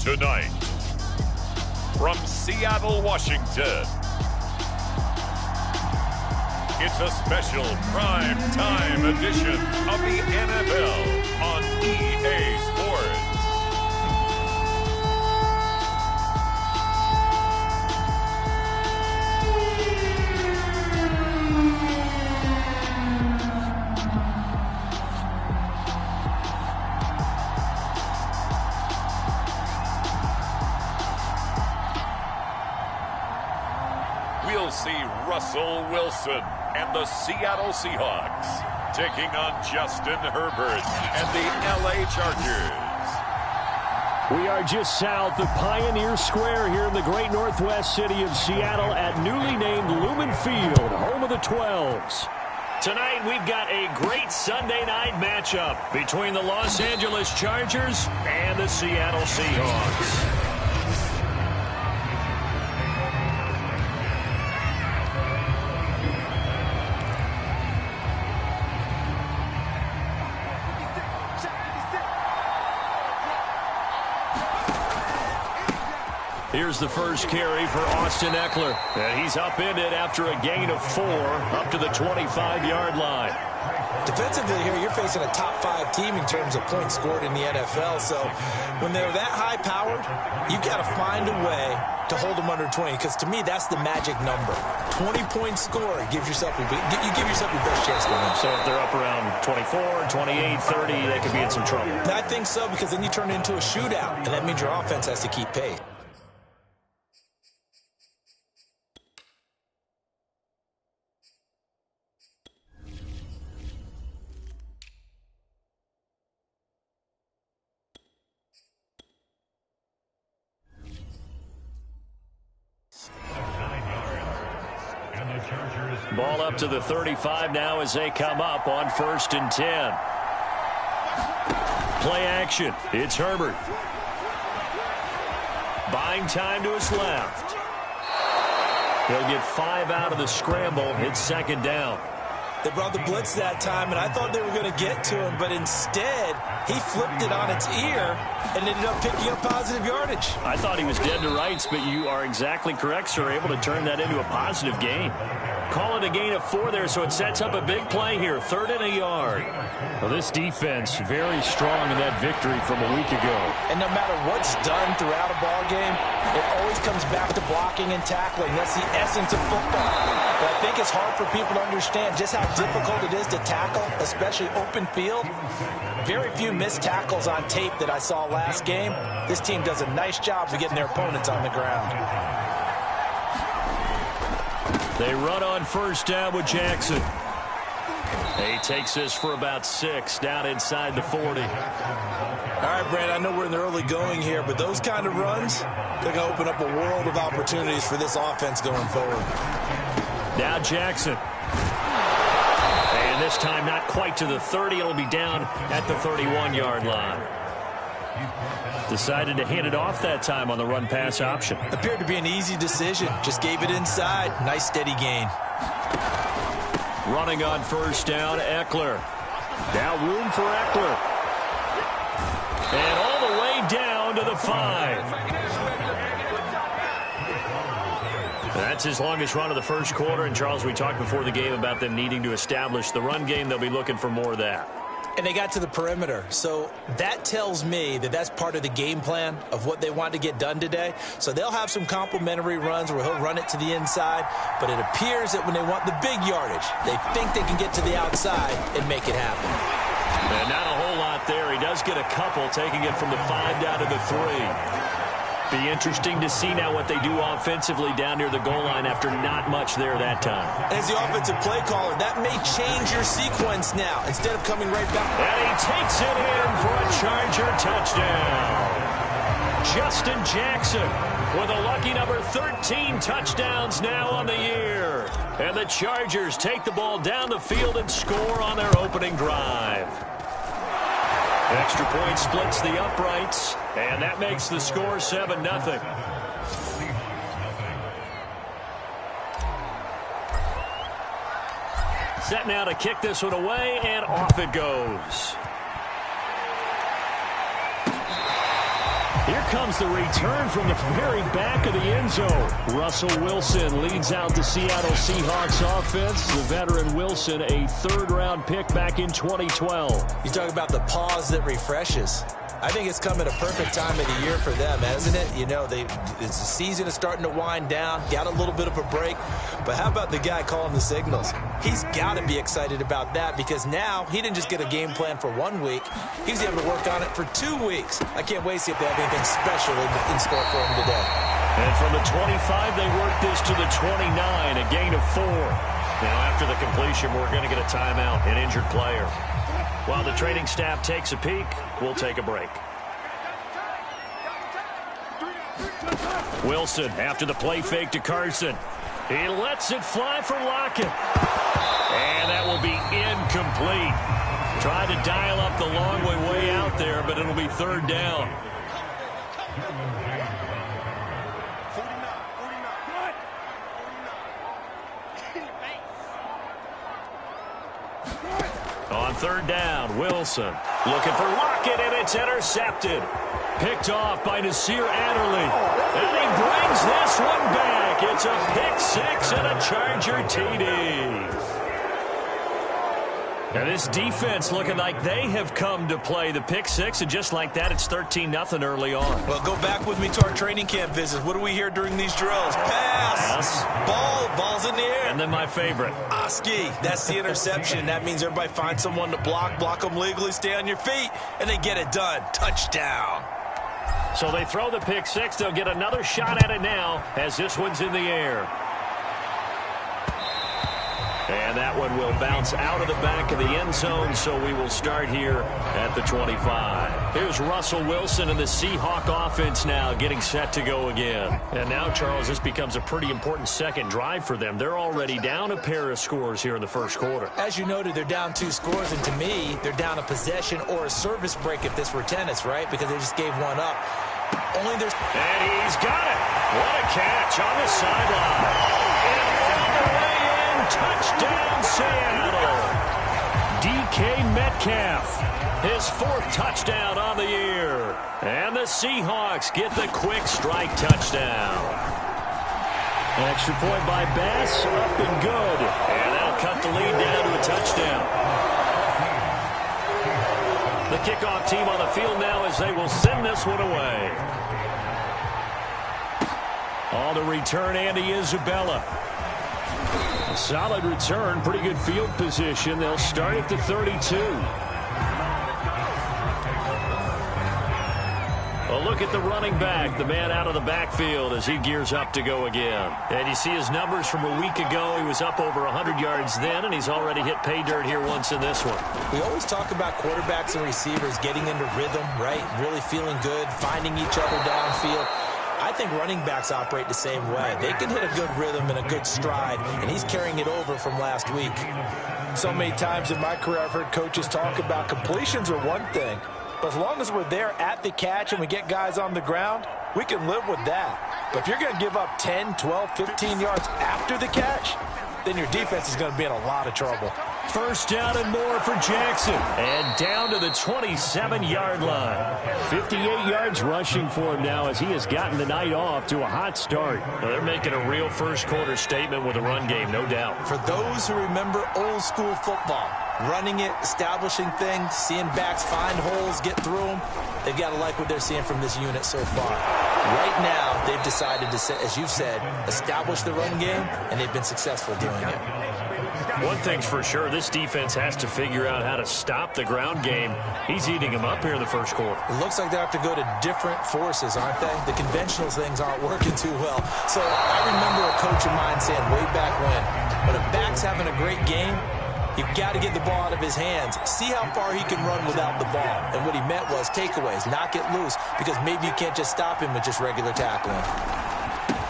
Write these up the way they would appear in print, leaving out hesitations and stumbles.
Tonight, from Seattle, Washington, it's a special prime time edition of the NFL on EA Sports. We'll see Russell Wilson and the Seattle Seahawks taking on Justin Herbert and the LA Chargers. We are just south of Pioneer Square here in the great northwest city of Seattle at newly named Lumen Field, home of the 12s. Tonight we've got a great Sunday night matchup between the Los Angeles Chargers and the Seattle Seahawks. Here's the first carry for Austin Eckler. And he's upended after a gain of 4 up to the 25-yard line. Defensively here, you're facing a top 5 team in terms of points scored in the NFL. So when they're that high-powered, you got to find a way to hold them under 20. Because to me, that's the magic number. 20 points scored gives yourself you give yourself your best chance to win. So if they're up around 24, 28, 30, they could be in some trouble. I think so, because then you turn it into a shootout, and that means your offense has to keep pace. Ball up to the 35 now as they come up on 1st and 10. Play action. It's Herbert. Buying time to his left. He'll get 5 out of the scramble. It's 2nd down. They brought the blitz that time, and I thought they were going to get to him, but instead, he flipped it on its ear and ended up picking up positive yardage. I thought he was dead to rights, but you are exactly correct, sir. Able to turn that into a positive gain. Call it a gain of 4 there, so it sets up a big play here. 3rd and a yard. Well, this defense very strong in that victory from a week ago. And no matter what's done throughout a ball game, it always comes back to blocking and tackling. That's the essence of football. But I think it's hard for people to understand just how difficult it is to tackle, especially open field. Very few missed tackles on tape that I saw last game. This team does a nice job of getting their opponents on the ground. They run on 1st down with Jackson. He takes this for about 6 down inside the 40. All right, Brad, I know we're in the early going here, but those kind of runs, they're going to open up a world of opportunities for this offense going forward. Now Jackson. And this time not quite to the 30. It'll be down at the 31-yard line. Decided to hand it off that time on the run-pass option. Appeared to be an easy decision. Just gave it inside. Nice steady gain. Running on 1st down, Eckler. Now room for Eckler. And all the way down to the 5. That's his longest run of the first quarter. And, Charles, we talked before the game about them needing to establish the run game. They'll be looking for more of that. And they got to the perimeter. So that tells me that that's part of the game plan of what they want to get done today. So they'll have some complimentary runs where he'll run it to the inside. But it appears that when they want the big yardage, they think they can get to the outside and make it happen. And not a whole lot there. He does get a couple, taking it from the 5 down to the 3. Be interesting to see now what they do offensively down near the goal line after not much there that time. As the offensive play caller, that may change your sequence now instead of coming right back. And he takes it in for a Charger touchdown. Justin Jackson with a lucky number 13 touchdowns now on the year. And the Chargers take the ball down the field and score on their opening drive. Extra point splits the uprights, and that makes the score 7-0. Set now to kick this one away, and off it goes. Here comes the return from the very back of the end zone. Russell Wilson leads out the Seattle Seahawks offense. The veteran Wilson, a third-round pick back in 2012. You talk about the pause that refreshes. I think it's come at a perfect time of the year for them, hasn't it? You know, the season is starting to wind down, got a little bit of a break. But how about the guy calling the signals? He's got to be excited about that because now he didn't just get a game plan for 1 week. He was able to work on it for 2 weeks. I can't wait to see if they have anything special in store for him today. And from the 25, they work this to the 29, a gain of 4. Now, after the completion, we're going to get a timeout, an injured player. While the training staff takes a peek, we'll take a break. Wilson after the play fake to Carson. He lets it fly for Lockett. And that will be incomplete. Tried to dial up the long way out there, but it'll be third down. On third down, Wilson looking for Lockett, and it's intercepted. Picked off by Nasir Adderley. And he brings this one back. It's a pick six and a Charger TD. And this defense looking like they have come to play the pick six, and just like that, it's 13-0 early on. Well, go back with me to our training camp visits. What do we hear during these drills? Pass. Ball's in the air. And then my favorite. Oski, that's the interception. That means everybody finds someone to block them legally, stay on your feet, and they get it done. Touchdown. So they throw the pick six. They'll get another shot at it now as this one's in the air. And that one will bounce out of the back of the end zone, so we will start here at the 25. Here's Russell Wilson and the Seahawk offense now getting set to go again. And now, Charles, this becomes a pretty important second drive for them. They're already down a pair of scores here in the first quarter. As you noted, they're down 2 scores, and to me, they're down a possession or a service break if this were tennis, right? Because they just gave one up. And he's got it. What a catch on the sideline. Touchdown, Seattle. DK Metcalf, his 4th touchdown on the year. And the Seahawks get the quick strike touchdown. An extra point by Bass, up and good. And that'll cut the lead down to a touchdown. The kickoff team on the field now as they will send this one away. On the return, Andy Isabella. Solid return, pretty good field position. They'll start at the 32. A look at the running back, the man out of the backfield as he gears up to go again. And you see his numbers from a week ago. He was up over 100 yards then, and he's already hit pay dirt here once in this one. We always talk about quarterbacks and receivers getting into rhythm, right? Really feeling good, finding each other downfield. I think running backs operate the same way. They can hit a good rhythm and a good stride, and he's carrying it over from last week. So many times in my career, I've heard coaches talk about completions are one thing, but as long as we're there at the catch and we get guys on the ground, we can live with that. But if you're going to give up 10, 12, 15 yards after the catch, then your defense is going to be in a lot of trouble. First down and more for Jackson. And down to the 27-yard line. 58 yards rushing for him now as he has gotten the night off to a hot start. Well, they're making a real first-quarter statement with a run game, no doubt. For those who remember old-school football, running it, establishing things, seeing backs find holes, get through them, they've got to like what they're seeing from this unit so far. Right now, they've decided to, as you've said, establish the run game, and they've been successful doing it. One thing's for sure, this defense has to figure out how to stop the ground game. He's eating them up here in the first quarter. It looks like they have to go to different forces, aren't they? The conventional things aren't working too well. So I remember a coach of mine saying way back when a back's having a great game, you've got to get the ball out of his hands. See how far he can run without the ball. And what he meant was takeaways, knock it loose, because maybe you can't just stop him with just regular tackling.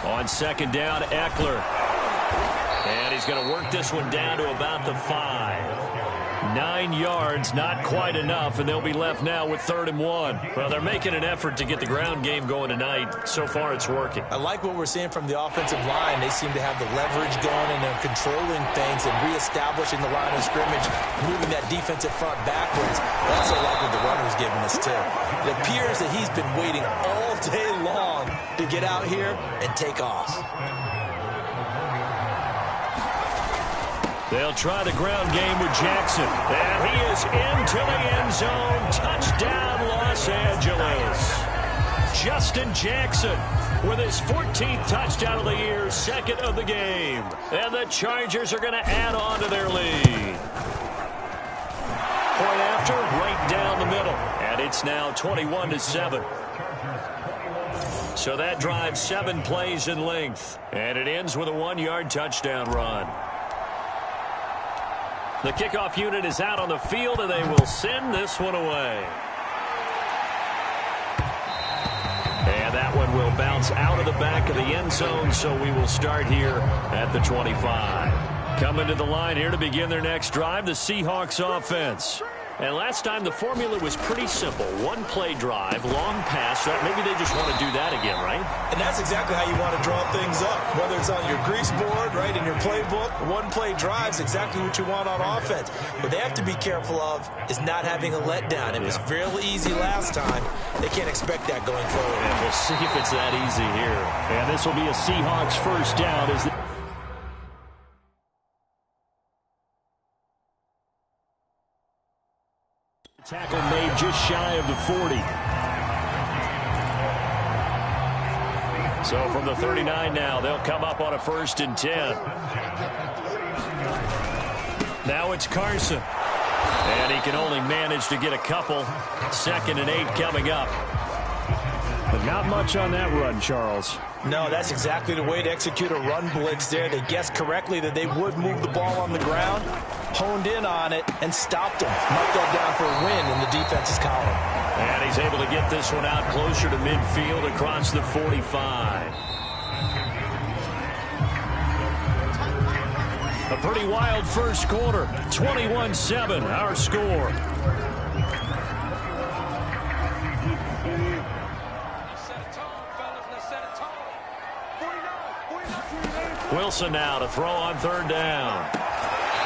On second down, Eckler. And he's going to work this one down to about the 5. 9 yards, not quite enough, and they'll be left now with 3rd and 1. Well, they're making an effort to get the ground game going tonight. So far, it's working. I like what we're seeing from the offensive line. They seem to have the leverage going, and they're controlling things and reestablishing the line of scrimmage, moving that defensive front backwards. I also like what the runner's giving us, too. It appears that he's been waiting all to get out here and take off. They'll try the ground game with Jackson. And he is into the end zone. Touchdown, Los Angeles. Justin Jackson with his 14th touchdown of the year, second of the game. And the Chargers are going to add on to their lead. Point after, right down the middle. And it's now 21-7. So that drives 7 plays in length. And it ends with a 1-yard touchdown run. The kickoff unit is out on the field, and they will send this one away. And that one will bounce out of the back of the end zone, so we will start here at the 25. Coming to the line here to begin their next drive, the Seahawks offense. And last time the formula was pretty simple. 1-play drive, long pass. Maybe they just want to do that again, right? And that's exactly how you want to draw things up. Whether it's on your grease board, right, in your playbook, 1-play drive is exactly what you want on offense. What they have to be careful of is not having a letdown. It was fairly easy last time. They can't expect that going forward. And we'll see if it's that easy here. And this will be a Seahawks first down as the tackle made just shy of the 40. So from the 39 now, they'll come up on a 1st and 10. Now it's Carson. And he can only manage to get a couple. 2nd and 8 coming up. But not much on that run, Charles. No, that's exactly the way to execute a run blitz there. They guessed correctly that they would move the ball on the ground, honed in on it, and stopped them. Marked that down for a win in the defense's column. And he's able to get this one out closer to midfield across the 45. A pretty wild first quarter. 21-7, our score. Wilson now to throw on 3rd down.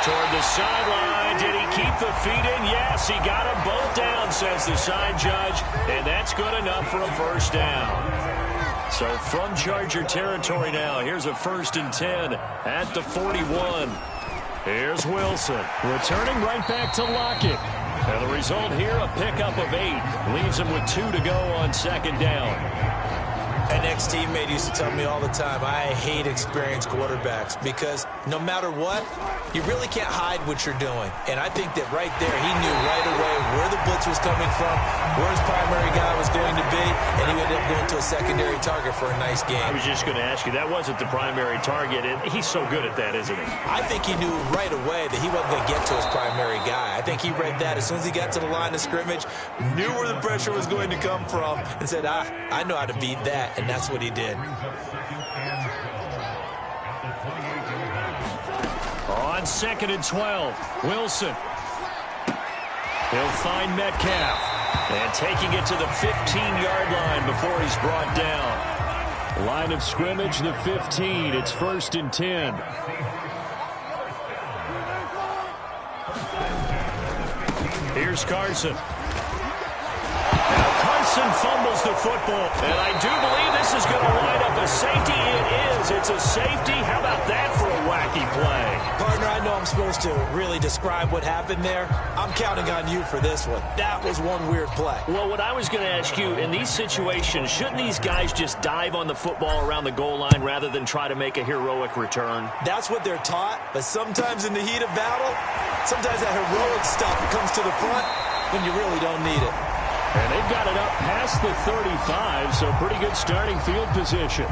Toward the sideline. Did he keep the feet in? Yes, he got them both down, says the side judge. And that's good enough for a 1st down. So from Charger territory now, here's a 1st and 10 at the 41. Here's Wilson. Returning right back to Lockett. And the result here, a pickup of 8. Leaves him with 2 to go on 2nd down. An ex-teammate used to tell me all the time, I hate experienced quarterbacks because no matter what, you really can't hide what you're doing. And I think that right there, he knew right away where the blitz was coming from, where his primary guy was going to be, and he ended up going to a secondary target for a nice game. I was just going to ask you, that wasn't the primary target, and he's so good at that, isn't he? I think he knew right away that he wasn't going to get to his primary guy. I think he read that as soon as he got to the line of scrimmage, knew where the pressure was going to come from, and said, I know how to beat that. And that's what he did. On 2nd and 12, Wilson. He'll find Metcalf. And taking it to the 15-yard line before he's brought down. Line of scrimmage, the 15. It's 1st and 10. Here's Carson. Carson fumbles the football, and I do believe this is going to wind up a safety. It is. It's a safety. How about that for a wacky play? Partner, I know I'm supposed to really describe what happened there. I'm counting on you for this one. That was one weird play. Well, what I was going to ask you, in these situations, shouldn't these guys just dive on the football around the goal line rather than try to make a heroic return? That's what they're taught, but sometimes in the heat of battle, sometimes that heroic stuff comes to the front when you really don't need it. And they've got it up past the 35, so pretty good starting field position.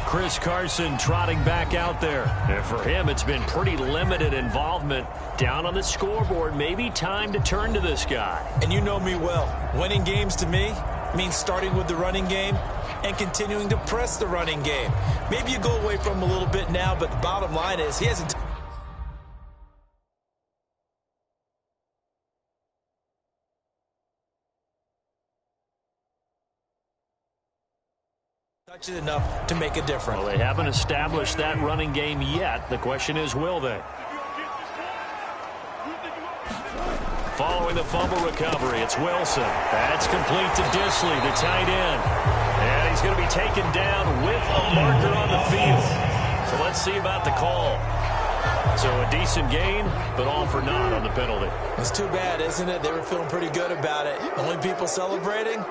Chris Carson trotting back out there. And for him, it's been pretty limited involvement. Down on the scoreboard, maybe time to turn to this guy. And you know me well. Winning games to me means starting with the running game and continuing to press the running game. Maybe you go away from him a little bit now, but the bottom line is he hasn't touched it enough to make a difference. Well, they haven't established that running game yet. The question is, will they? Following throwing the fumble recovery. It's Wilson. That's complete to Disley, the tight end. And he's going to be taken down with a marker on the field. So let's see about the call. So a decent gain, but all for naught on the penalty. It's too bad, isn't it? They were feeling pretty good about it. Only people celebrating,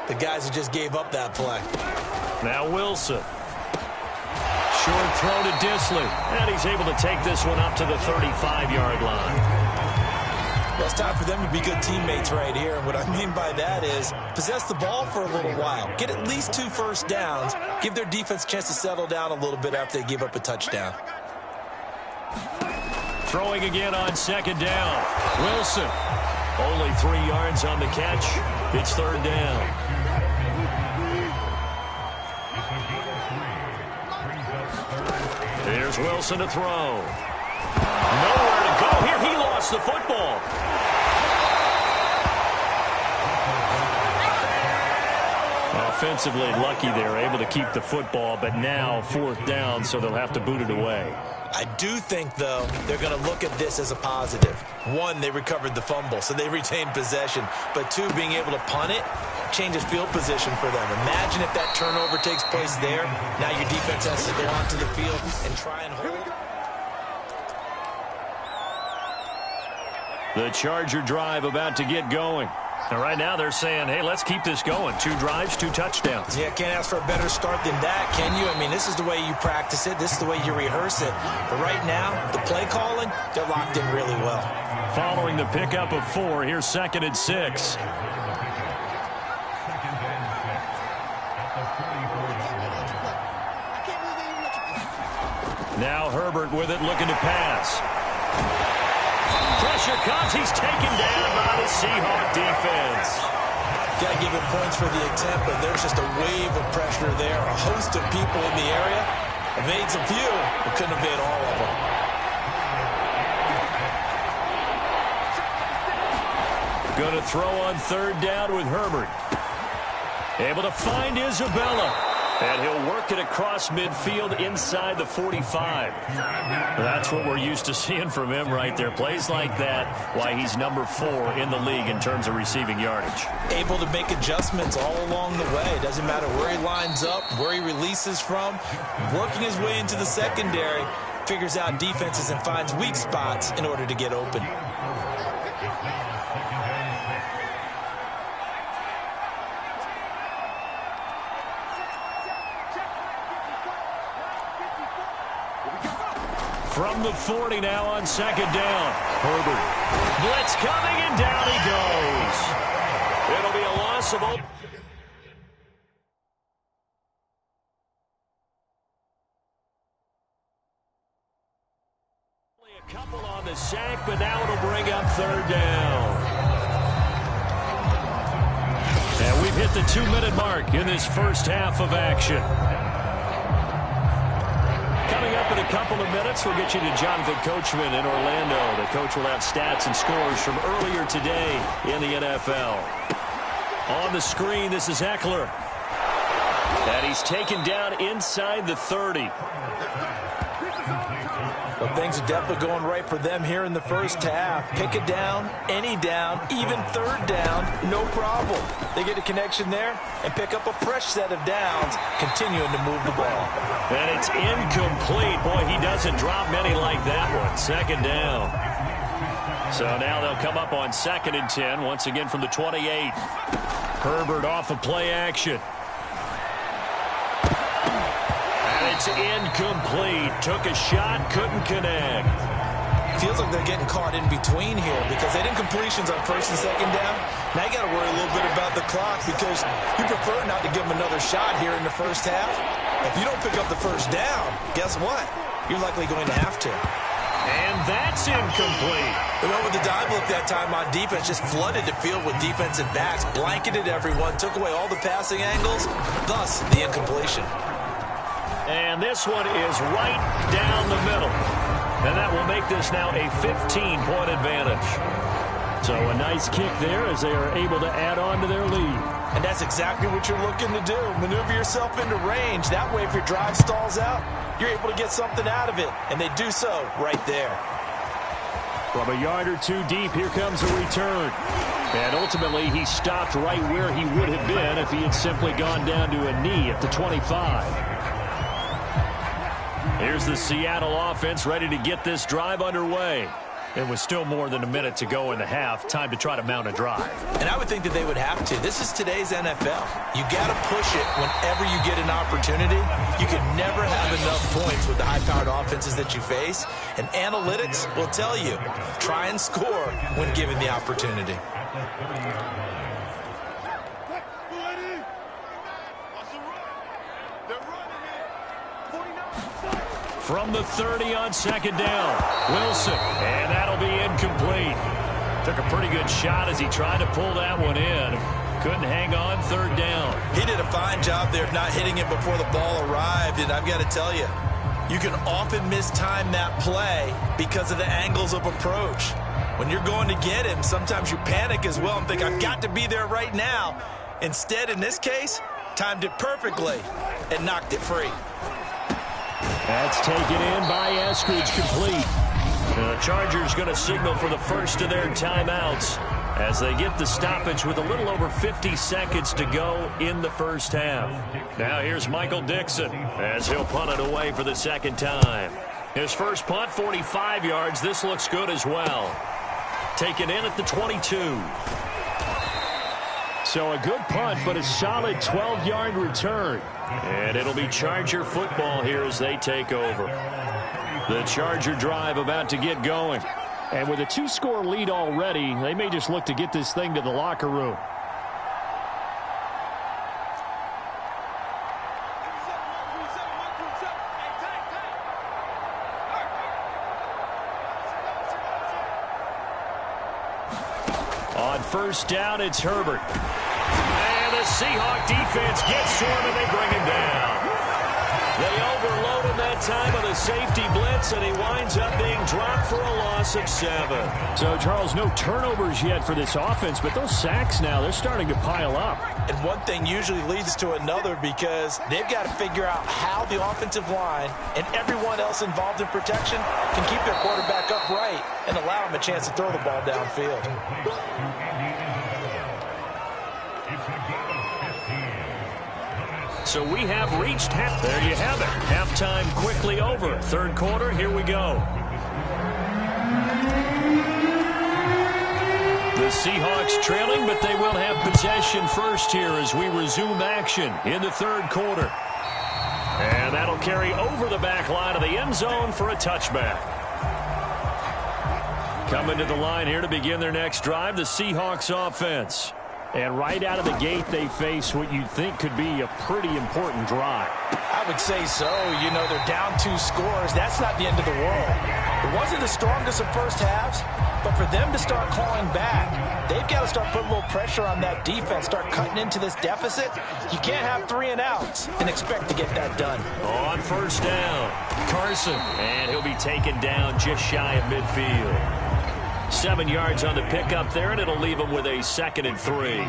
the guys who just gave up that play. Now Wilson. Short throw to Disley. And he's able to take this one up to the 35-yard line. Well, it's time for them to be good teammates right here. And what I mean by that is possess the ball for a little while. Get at least 2 first downs. Give their defense a chance to settle down a little bit after they give up a touchdown. Throwing again on second down. Wilson. Only 3 yards on the catch. It's third down. Here's Wilson to throw. Nowhere to go here. He lost the football. Offensively lucky they're able to keep the football, but now fourth down, so they'll have to boot it away. I do think, though, they're going to look at this as a positive. 1, they recovered the fumble, so they retained possession. But 2, being able to punt it changes field position for them. Imagine if that turnover takes place there. Now your defense has to go onto the field and try and hold. The Charger drive about to get going. And right now they're saying, hey, let's keep this going. 2 drives, 2 touchdowns. Yeah, can't ask for a better start than that, can you? I mean, this is the way you practice it. This is the way you rehearse it. But right now, the play calling, they're locked in really well. Following the pickup of 4, here's 2nd and 6. Now Herbert with it, looking to pass. Pressure comes. He's taken down by the Seahawk defense. Got to give him points for the attempt, but there's just a wave of pressure there. A host of people in the area. Evades a few, but couldn't evade all of them. Going to throw on third down with Herbert. Able to find Isabella. And he'll work it across midfield inside the 45. That's what we're used to seeing from him right there. Plays like that, why he's number 4 in the league in terms of receiving yardage. Able to make adjustments all along the way. Doesn't matter where he lines up, where he releases from. Working his way into the secondary, figures out defenses and finds weak spots in order to get open. From the 40 now on second down. Herbert. Blitz coming, and down he goes. It'll be a loss of... A couple on the sack, but now it'll bring up third down. And we've hit the 2-minute mark in this first half of action. Coming up in a couple of minutes, we'll get you to Jonathan Coachman in Orlando. The coach will have stats and scores from earlier today in the NFL. On the screen, this is Eckler. And he's taken down inside the 30. Well, things are definitely going right for them here in the first half. Pick a down, any down, even third down, no problem. They get a connection there and pick up a fresh set of downs, continuing to move the ball. And it's incomplete. Boy, he doesn't drop many like that one. Second down. So now they'll come up on 2nd and 10, once again from the 28. Herbert off of play action. It's incomplete. Took a shot, couldn't connect. Feels like they're getting caught in between here because they did completions on first and second down. Now you got to worry a little bit about the clock because you prefer not to give them another shot here in the first half. If you don't pick up the first down, guess what? You're likely going to have to. And that's incomplete. They went with the dive look that time on defense, just flooded the field with defensive backs, blanketed everyone, took away all the passing angles, thus the incompletion. And this one is right down the middle. And that will make this now a 15-point advantage. So a nice kick there as they are able to add on to their lead. And that's exactly what you're looking to do. Maneuver yourself into range. That way, if your drive stalls out, you're able to get something out of it. And they do so right there. From a yard or two deep, here comes a return. And ultimately, he stopped right where he would have been if he had simply gone down to a knee at the 25. Here's the Seattle offense ready to get this drive underway. It was still more than a minute to go in the half. Time to try to mount a drive. And I would think that they would have to. This is today's NFL. You got to push it whenever you get an opportunity. You can never have enough points with the high-powered offenses that you face. And analytics will tell you, try and score when given the opportunity. From the 30 on second down, Wilson, and that'll be incomplete. Took a pretty good shot as he tried to pull that one in. Couldn't hang on third down. He did a fine job there of not hitting it before the ball arrived, and I've got to tell you, you can often mistime that play because of the angles of approach. When you're going to get him, sometimes you panic as well and think, I've got to be there right now. Instead, in this case, timed it perfectly and knocked it free. That's taken in by Eskridge, complete. The Chargers going to signal for the first of their timeouts as they get the stoppage with a little over 50 seconds to go in the first half. Now here's Michael Dixon as he'll punt it away for the second time. His first punt, 45 yards. This looks good as well. Taken in at the 22. So a good punt, but a solid 12-yard return. And it'll be Charger football here as they take over. The Charger drive about to get going. And with a 2-score lead already, they may just look to get this thing to the locker room. On first down, it's Herbert. And the Seahawk defense gets to him, and they bring him down. They overload him that time with a safety blitz, and he winds up being dropped for a loss of 7. So, Charles, no turnovers yet for this offense, but those sacks now, they're starting to pile up. And one thing usually leads to another because they've got to figure out how the offensive line and everyone else involved in protection can keep their quarterback upright and allow him a chance to throw the ball downfield. So we have reached half. There you have it. Halftime quickly over. Third quarter, here we go. The Seahawks trailing, but they will have possession first here as we resume action in the third quarter. And that'll carry over the back line of the end zone for a touchback. Coming to the line here to begin their next drive, the Seahawks offense. And right out of the gate, they face what you'd think could be a pretty important drive. I would say so. You know, they're down 2 scores. That's not the end of the world. It wasn't the strongest of first halves, but for them to start clawing back, they've got to start putting a little pressure on that defense, start cutting into this deficit. You can't have 3 and outs and expect to get that done. On first down, Carson, and he'll be taken down just shy of midfield. 7 yards on the pickup there, and it'll leave them with a 2nd and 3.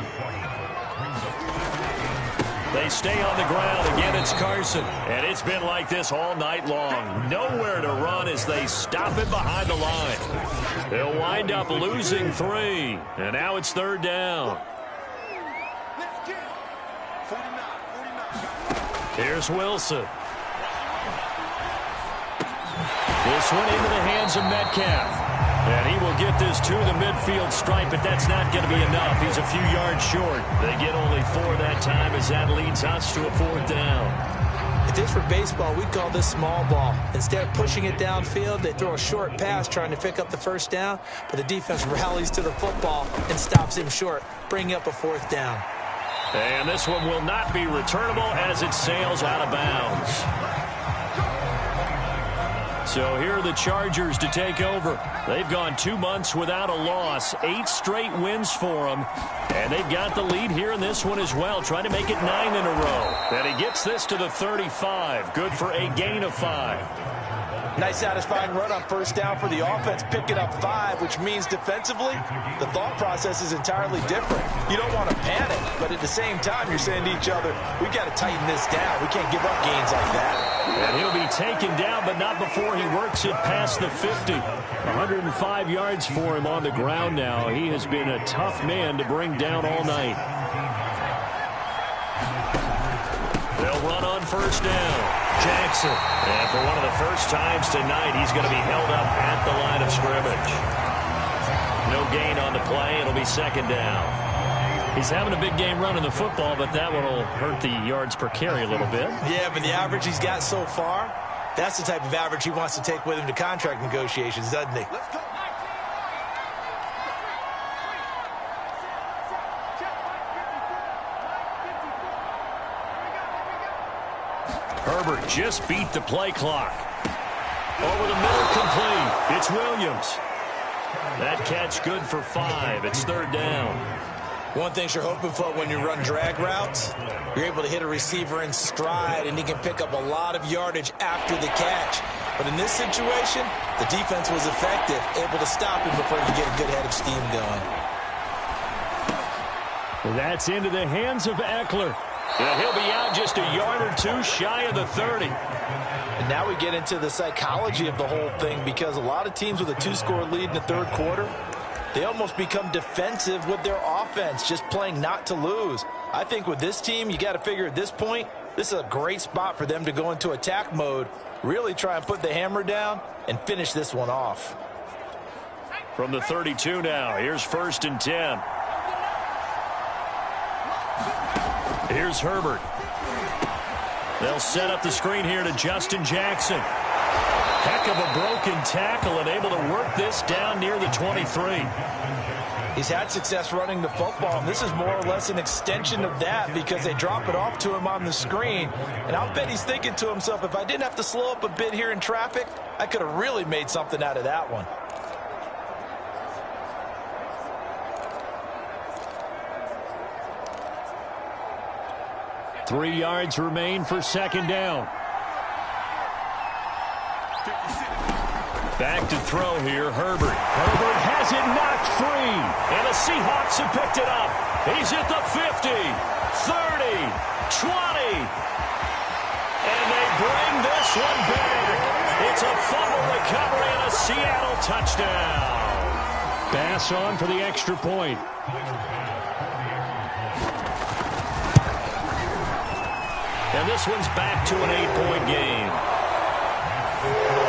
They stay on the ground. Again, it's Carson. And it's been like this all night long. Nowhere to run as they stop him behind the line. They'll wind up losing 3. And now it's third down. Here's Wilson. This one into the hands of Metcalf. And he will get this to the midfield stripe, but that's not going to be enough. He's a few yards short. They get only 4 that time as that leads us to a 4th down. If this were baseball, we'd call this small ball. Instead of pushing it downfield, they throw a short pass trying to pick up the first down, but the defense rallies to the football and stops him short, bringing up a 4th down. And this one will not be returnable as it sails out of bounds. So here are the Chargers to take over. They've gone 2 months without a loss, 8 straight wins for them. And they've got the lead here in this one as well, trying to make it 9 in a row. And he gets this to the 35, good for a gain of 5. Nice satisfying run on first down for the offense, picking up 5, which means defensively, the thought process is entirely different. You don't want to panic, but at the same time, you're saying to each other, we've got to tighten this down. We can't give up gains like that. And he'll be taken down, but not before he works it past the 50. 105 yards for him on the ground now. He has been a tough man to bring down all night. They'll run on first down. Jackson. And for one of the first times tonight, he's going to be held up at the line of scrimmage. No gain on the play. It'll be second down. He's having a big game running the football, but that one will hurt the yards per carry a little bit. Yeah, but the average he's got so far, that's the type of average he wants to take with him to contract negotiations, doesn't he? Herbert just beat the play clock. Over the middle, complete. It's Williams. That catch good for 5. It's third down. One thing you're hoping for when you run drag routes, you're able to hit a receiver in stride, and he can pick up a lot of yardage after the catch. But in this situation, the defense was effective, able to stop him before he could get a good head of steam going. That's into the hands of Eckler. And he'll be out just a yard or 2 shy of the 30. And now we get into the psychology of the whole thing, because a lot of teams with a 2-score lead in the third quarter, they almost become defensive with their offense, just playing not to lose. I think with this team, you got to figure at this point, this is a great spot for them to go into attack mode, really try and put the hammer down and finish this one off. From the 32 now, here's first and 10. Here's Herbert. They'll set up the screen here to Justin Jackson. Heck of a broken tackle and able to work this down near the 23. He's had success running the football, and this is more or less an extension of that, because they drop it off to him on the screen. And I'll bet he's thinking to himself, if I didn't have to slow up a bit here in traffic, I could have really made something out of that one. Three yards remain for second down. Back to throw here, Herbert. Herbert has it knocked free, and the Seahawks have picked it up. He's at the 50, 30, 20, and they bring this one back. It's a fumble recovery and a Seattle touchdown. Pass on for the extra point. And this one's back to an 8-point game.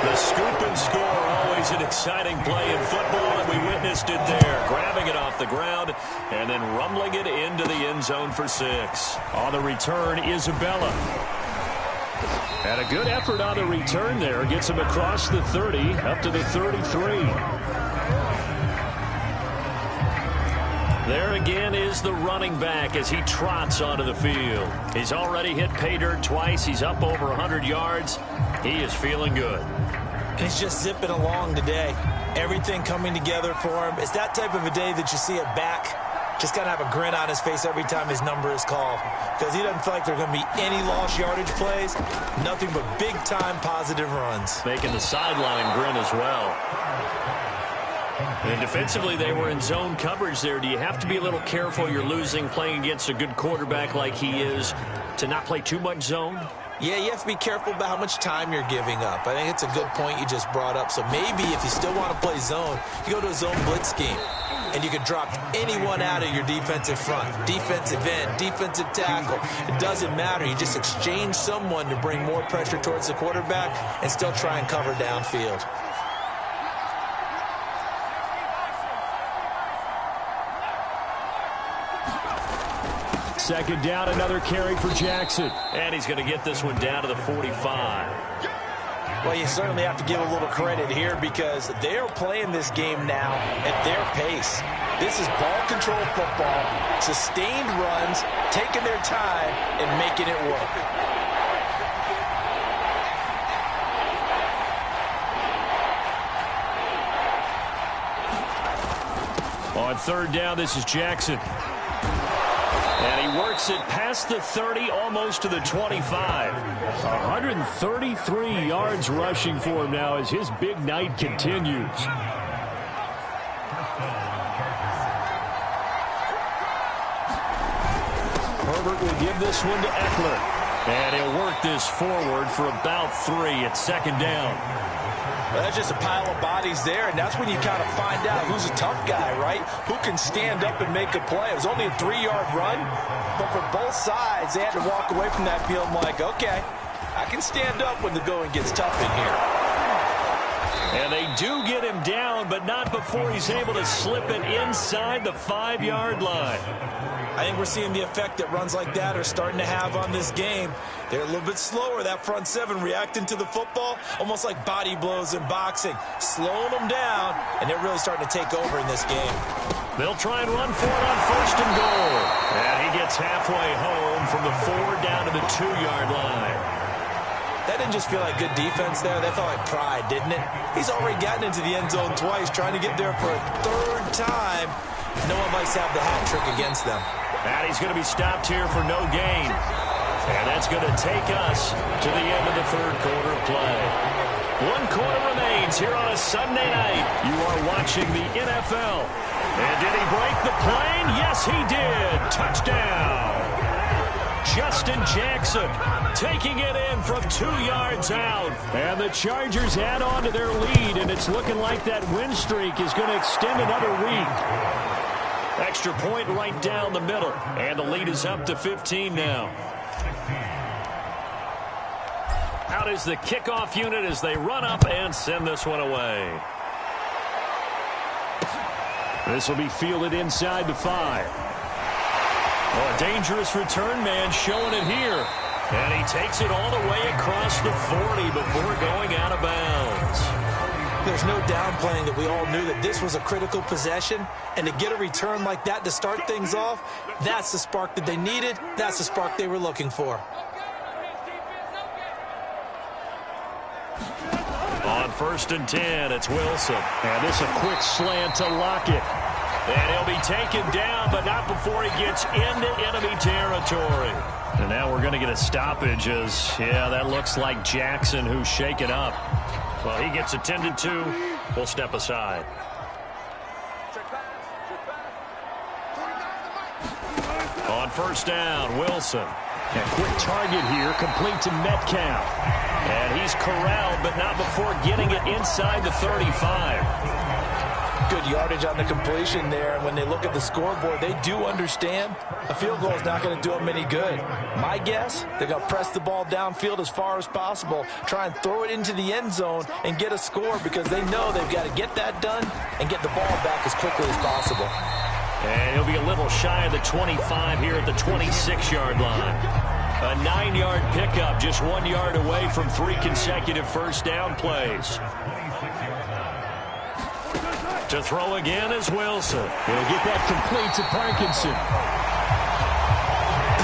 The scoop and score, always an exciting play in football, and we witnessed it there. Grabbing it off the ground and then rumbling it into the end zone for 6. On the return, Isabella. And a good effort on the return there. Gets him across the 30, up to the 33. There again is the running back as he trots onto the field. He's already hit pay dirt twice. He's up over 100 yards. He is feeling good. He's just zipping along today. Everything coming together for him. It's that type of a day that you see a back just kind of have a grin on his face every time his number is called, because he doesn't feel like there are going to be any lost yardage plays. Nothing but big-time positive runs. Making the sideline grin as well. And defensively, they were in zone coverage there. Do you have to be a little careful? You're losing playing against a good quarterback like he is to not play too much zone? Yeah, you have to be careful about how much time you're giving up. I think it's a good point you just brought up. So maybe if you still want to play zone, you go to a zone blitz scheme, and you can drop anyone out of your defensive front, defensive end, defensive tackle. It doesn't matter. You just exchange someone to bring more pressure towards the quarterback and still try and cover downfield. Second down, another carry for Jackson. And he's going to get this one down to the 45. Well, you certainly have to give a little credit here because they're playing this game now at their pace. This is ball control football, sustained runs, taking their time, and making it work. On third down, this is Jackson. And he works it past the 30, almost to the 25. 133 yards rushing for him now as his big night continues. Herbert will give this one to Eckler. And he'll work this forward for about 3 at second down. Well, that's just a pile of bodies there, and that's when you kind of find out who's a tough guy, right? Who can stand up and make a play. It was only a 3-yard run, but for both sides, they had to walk away from that field like, okay, I can stand up when the going gets tough in here. And they do get him down, but not before he's able to slip it inside the 5-yard line. I think we're seeing the effect that runs like that are starting to have on this game. They're a little bit slower, that front seven, reacting to the football, almost like body blows in boxing, slowing them down, and they're really starting to take over in this game. They'll try and run for it on 1st and goal. And he gets halfway home from the 4 down to the 2-yard line. That didn't just feel like good defense there. That felt like pride, didn't it? He's already gotten into the end zone twice, trying to get there for a 3rd time. No one likes to have the hat trick against them. And he's going to be stopped here for no gain. And that's going to take us to the end of the 3rd quarter of play. 1 quarter remains here on a Sunday night. You are watching the NFL. And did he break the plane? Yes, he did. Touchdown. Justin Jackson taking it in from 2 yards out. And the Chargers add on to their lead, and it's looking like that win streak is going to extend another week. Extra point right down the middle, and the lead is up to 15 now. Out is the kickoff unit as they run up and send this one away. This will be fielded inside the 5. Oh, a dangerous return man showing it here. And he takes it all the way across the 40 before going out of bounds. There's no downplaying that we all knew that this was a critical possession, and to get a return like that to start things off, that's the spark that they needed. That's the spark they were looking for. On 1st and 10, it's Wilson. And this a quick slant to Lockett. And he'll be taken down, but not before he gets into enemy territory. And now we're going to get a stoppage as, yeah, that looks like Jackson who's shaken up. Well, he gets attended to. We'll step aside. On 1st down, Wilson. A quick target here, complete to Metcalf. And he's corralled, but not before getting it inside the 35. Good yardage on the completion there, and when they look at the scoreboard, they do understand a field goal is not going to do them any good. My guess, they're going to press the ball downfield as far as possible, try and throw it into the end zone and get a score because they know they've got to get that done and get the ball back as quickly as possible. And he'll be a little shy of the 25 here at the 26-yard line. A 9-yard pickup, just 1 yard away from 3 consecutive 1st down plays. To throw again is Wilson. He'll get that complete to Parkinson.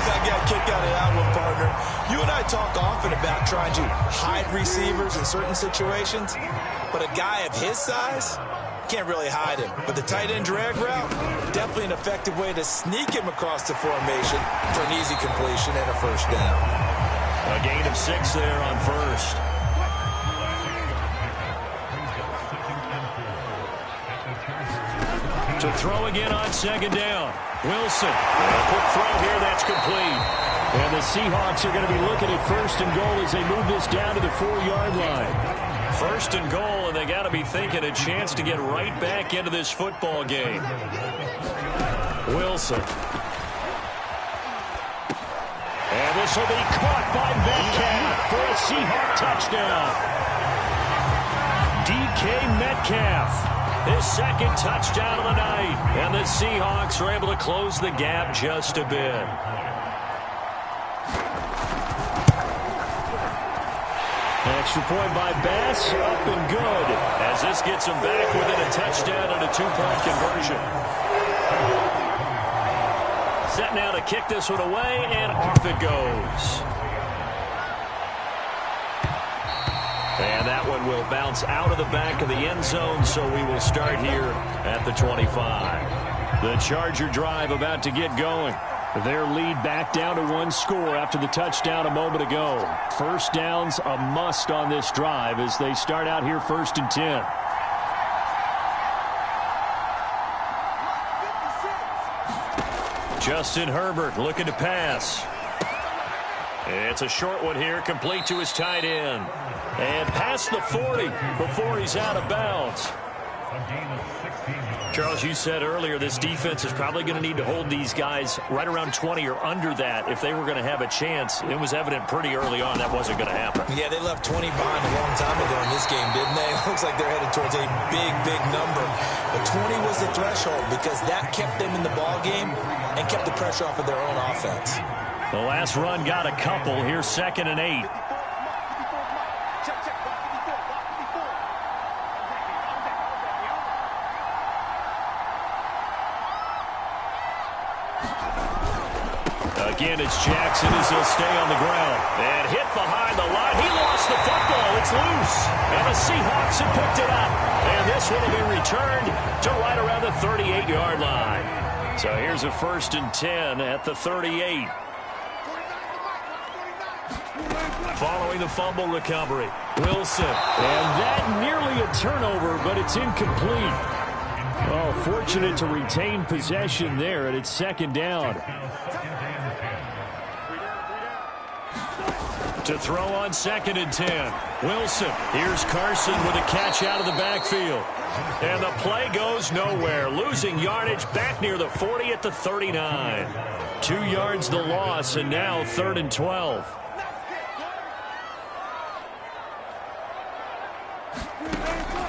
I got kicked out of that one, partner. You and I talk often about trying to hide receivers in certain situations, but a guy of his size can't really hide him. But the tight end drag route, definitely an effective way to sneak him across the formation for an easy completion and a 1st down. A gain of 6 there on 1st. To throw again on 2nd down. Wilson. A quick throw here, that's complete. And the Seahawks are going to be looking at 1st and goal as they move this down to the 4-yard line. 1st and goal, and they got to be thinking a chance to get right back into this football game. Wilson. And this will be caught by Metcalf for a Seahawk touchdown. DK Metcalf. His 2nd touchdown of the night. And the Seahawks are able to close the gap just a bit. Extra point by Bass, up and good. As this gets him back within a touchdown and a 2-point conversion. Set now to kick this one away, and off it goes. And that one will bounce out of the back of the end zone, so we will start here at the 25. The Charger drive about to get going. Their lead back down to one score after the touchdown a moment ago. First down's a must on this drive as they start out here 1st and 10. Justin Herbert looking to pass. It's a short one here, complete to his tight end. And past the 40 before he's out of bounds. Charles, you said earlier this defense is probably going to need to hold these guys right around 20 or under that if they were going to have a chance. It was evident pretty early on that wasn't going to happen. Yeah, they left 20 behind a long time ago in this game, didn't they? It looks like they're headed towards a big, big number. But 20 was the threshold because that kept them in the ball game and kept the pressure off of their own offense. The last run got a couple. Here's 2nd and 8. Again, it's Jackson as he'll stay on the ground. And hit behind the line. He lost the football. It's loose. And the Seahawks have picked it up. And this one will be returned to right around the 38-yard line. So here's a 1st and 10 at the 38. Following the fumble recovery, Wilson. And that nearly a turnover, but it's incomplete. Oh, fortunate to retain possession there, and it's 2nd down. To throw on 2nd and 10. Wilson. Here's Carson with a catch out of the backfield. And the play goes nowhere. Losing yardage back near the 40 at the 39. 2 yards the loss, and now 3rd and 12.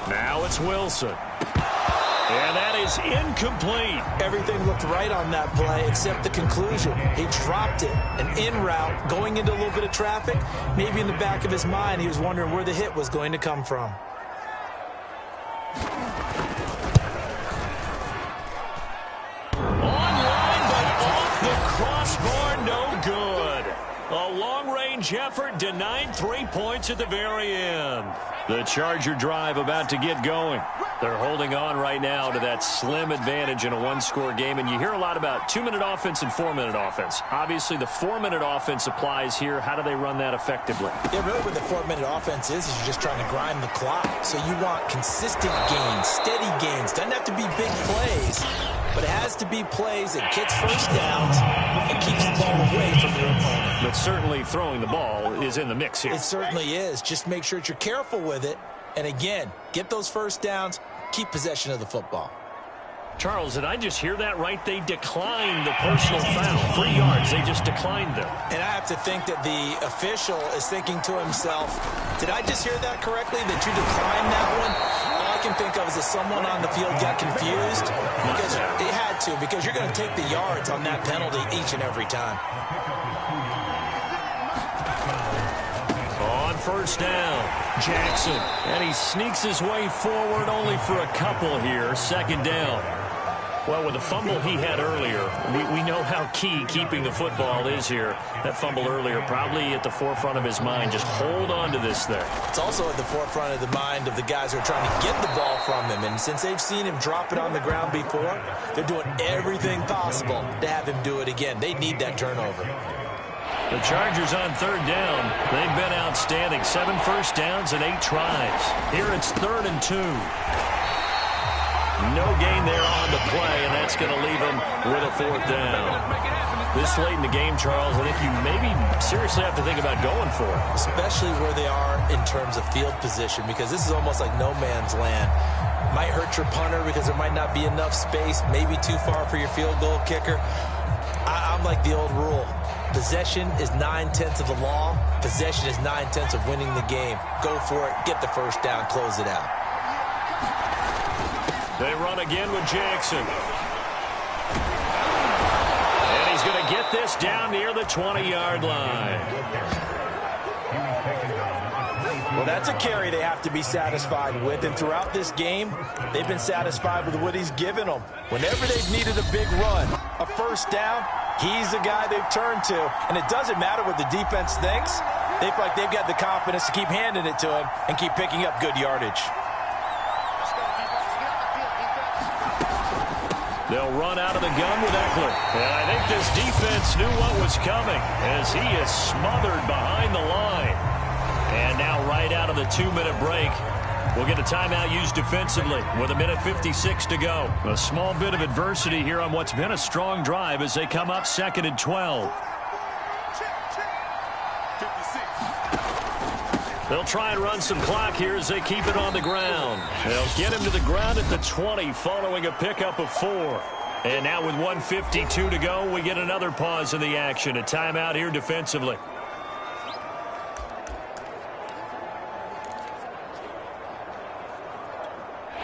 Now it's Wilson. And that is incomplete. Everything looked right on that play except the conclusion. He dropped it. An in route, going into a little bit of traffic. Maybe in the back of his mind, he was wondering where the hit was going to come from. Online, but off the crossbar, no good. A long-range effort denied 3 points at the very end. The Charger drive about to get going. They're holding on right now to that slim advantage in a one-score game, and you hear a lot about 2-minute offense and 4-minute offense. Obviously, the 4-minute offense applies here. How do they run that effectively? Yeah, really what the 4-minute offense is you're just trying to grind the clock. So you want consistent gains, steady gains. Doesn't have to be big plays, but it has to be plays that gets first downs and keeps the ball away from your opponent. But certainly throwing the ball is in the mix here. It certainly is. Just make sure that you're careful with it. And again, get those first downs, keep possession of the football. Charles, did I just hear that right? They declined the personal foul. 3 yards, they just declined them. And I have to think that the official is thinking to himself, did I just hear that correctly, that you declined that one? All I can think of is that someone on the field got confused. Because it had to, because you're going to take the yards on that penalty each and every time. On 1st down, Jackson. And he sneaks his way forward only for a couple here. 2nd down. Well, with the fumble he had earlier, we know how key keeping the football is here. That fumble earlier probably at the forefront of his mind. Just hold on to this thing. It's also at the forefront of the mind of the guys who are trying to get the ball from him. And since they've seen him drop it on the ground before, they're doing everything possible to have him do it again. They need that turnover. The Chargers on 3rd down. They've been outstanding. 7 first downs and 8 tries. Here it's 3rd and 2. No gain there on the play, and that's going to leave them with a 4th down. This late in the game, Charles, I think you maybe seriously have to think about going for it. Especially where they are in terms of field position, because this is almost like no man's land. Might hurt your punter because there might not be enough space, maybe too far for your field goal kicker. I'm like the old rule. Possession is 9/10 of the law. Possession is 9/10 of winning the game. Go for it. Get the first down. Close it out. They run again with Jackson. And he's going to get this down near the 20-yard line. Well, that's a carry they have to be satisfied with. And throughout this game, they've been satisfied with what he's given them. Whenever they've needed a big run, a first down, he's the guy they've turned to. And it doesn't matter what the defense thinks. They feel like they've got the confidence to keep handing it to him and keep picking up good yardage. They'll run out of the gun with Eckler. And I think this defense knew what was coming as he is smothered behind the line. And now right out of the 2-minute break, we'll get a timeout used defensively with 1:56 to go. A small bit of adversity here on what's been a strong drive as they come up 2nd and 12. They'll try and run some clock here as they keep it on the ground. They'll get him to the ground at the 20 following a pickup of 4. And now with 1:52 to go, we get another pause in the action. A timeout here defensively.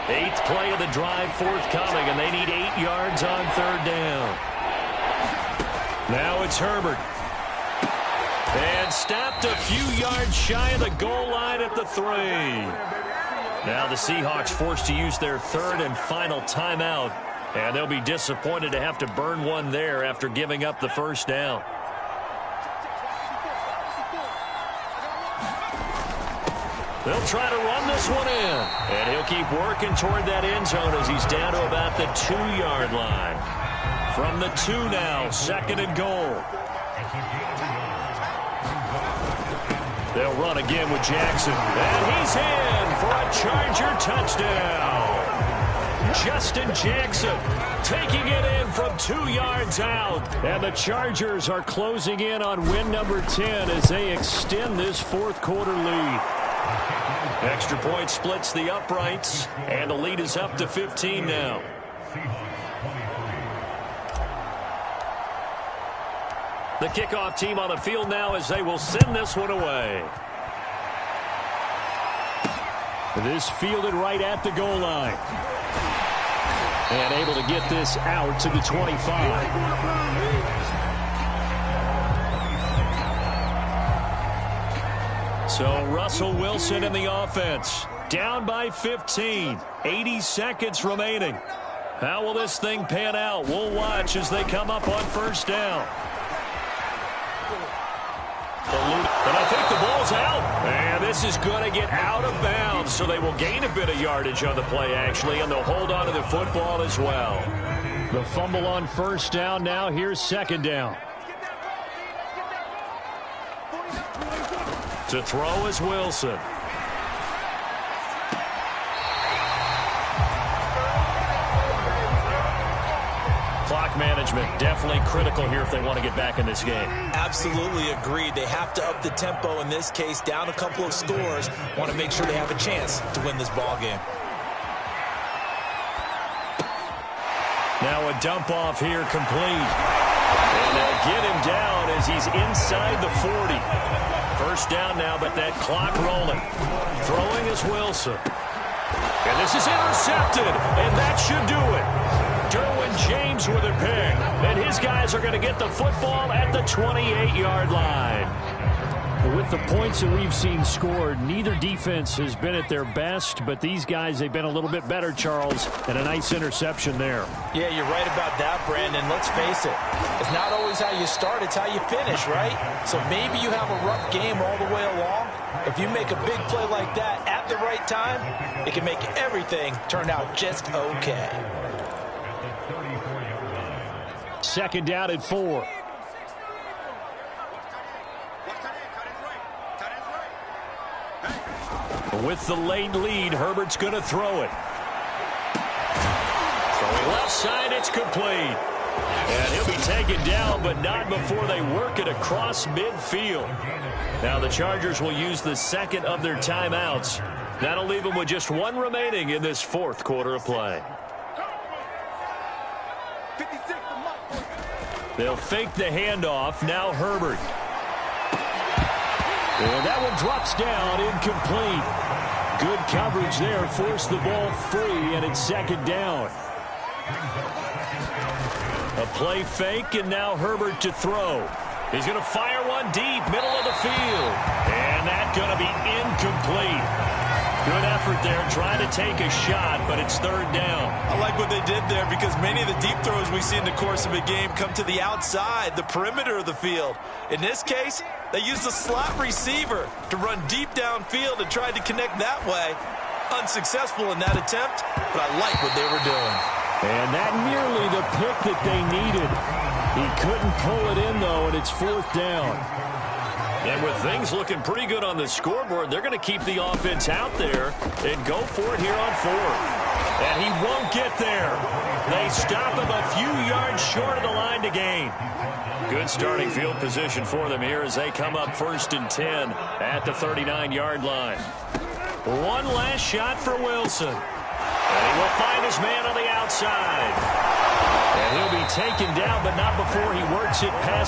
Eighth play of the drive forthcoming, and they need 8 yards on 3rd down. Now it's Herbert. And stopped a few yards shy of the goal line at the 3. Now the Seahawks forced to use their 3rd and final timeout. And they'll be disappointed to have to burn one there after giving up the 1st down. They'll try to run this one in. And he'll keep working toward that end zone as he's down to about the 2-yard line. From the 2 now, 2nd and goal. They'll run again with Jackson. And he's in for a Charger touchdown. Justin Jackson taking it in from 2 yards out. And the Chargers are closing in on win number 10 as they extend this 4th quarter lead. Extra point splits the uprights, and the lead is up to 15 now. The kickoff team on the field now as they will send this one away. This fielded right at the goal line. And able to get this out to the 25. So Russell Wilson in the offense. Down by 15. 80 seconds remaining. How will this thing pan out? We'll watch as they come up on 1st down. And I think the ball's out. And this is going to get out of bounds, so they will gain a bit of yardage on the play, actually, and they'll hold on to the football as well. The fumble on 1st down. Now here's 2nd down. To throw is Wilson. Clock management definitely critical here if they want to get back in this game. Absolutely agreed. They have to up the tempo in this case, down a couple of scores. Want to make sure they have a chance to win this ball game. Now a dump off here complete. And they'll get him down as he's inside the 40. 1st down now, but that clock rolling. Throwing is Wilson. And this is intercepted, and that should do it. Derwin James with a pick. And his guys are going to get the football at the 28-yard line. With the points that we've seen scored, neither defense has been at their best, but these guys, they've been a little bit better, Charles, and a nice interception there. Yeah, you're right about that, Brandon. Let's face it. It's not always how you start, it's how you finish, right? So maybe you have a rough game all the way along. If you make a big play like that at the right time, it can make everything turn out just okay. 2nd down at 4. With the late lead, Herbert's going to throw it. Throwing left side, it's complete. And he'll be taken down, but not before they work it across midfield. Now the Chargers will use the 2nd of their timeouts. That'll leave them with just 1 remaining in this 4th quarter of play. They'll fake the handoff. Now Herbert. And that one drops down, incomplete. Good coverage there, forced the ball free, and it's 2nd down. A play fake, and now Herbert to throw. He's going to fire one deep, middle of the field. And that's going to be incomplete. Good effort there, trying to take a shot, but it's 3rd down. I like what they did there because many of the deep throws we see in the course of a game come to the outside, the perimeter of the field. In this case, they used a slot receiver to run deep downfield and tried to connect that way. Unsuccessful in that attempt, but I like what they were doing. And that nearly the pick that they needed. He couldn't pull it in, though, and it's 4th down. And with things looking pretty good on the scoreboard, they're going to keep the offense out there and go for it here on 4th. And he won't get there. They stop him a few yards short of the line to gain. Good starting field position for them here as they come up 1st and 10 at the 39-yard line. One last shot for Wilson. And he will find his man on the outside. And he'll be taken down, but not before he works it past